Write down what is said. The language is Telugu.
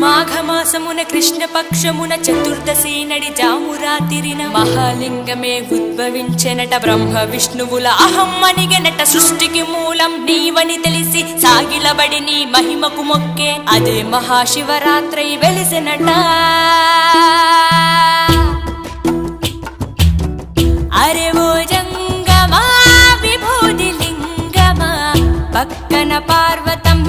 మాఘమాసమున కృష్ణపక్షమున చతుర్దశి నడి జామురాతిరిన మహాలింగమే ఉద్భవించెనట. బ్రహ్మ విష్ణువుల అహం అనిగెనట. సృష్టికి మూలం నీవని తెలిసి సాగిలబడి నీ మహిమకు మొక్కే అదే మహాశివరాత్రి వెలిసెనట. అరే ఓ జంగమా విభూది లింగమా పక్కన పార్వతమ్మ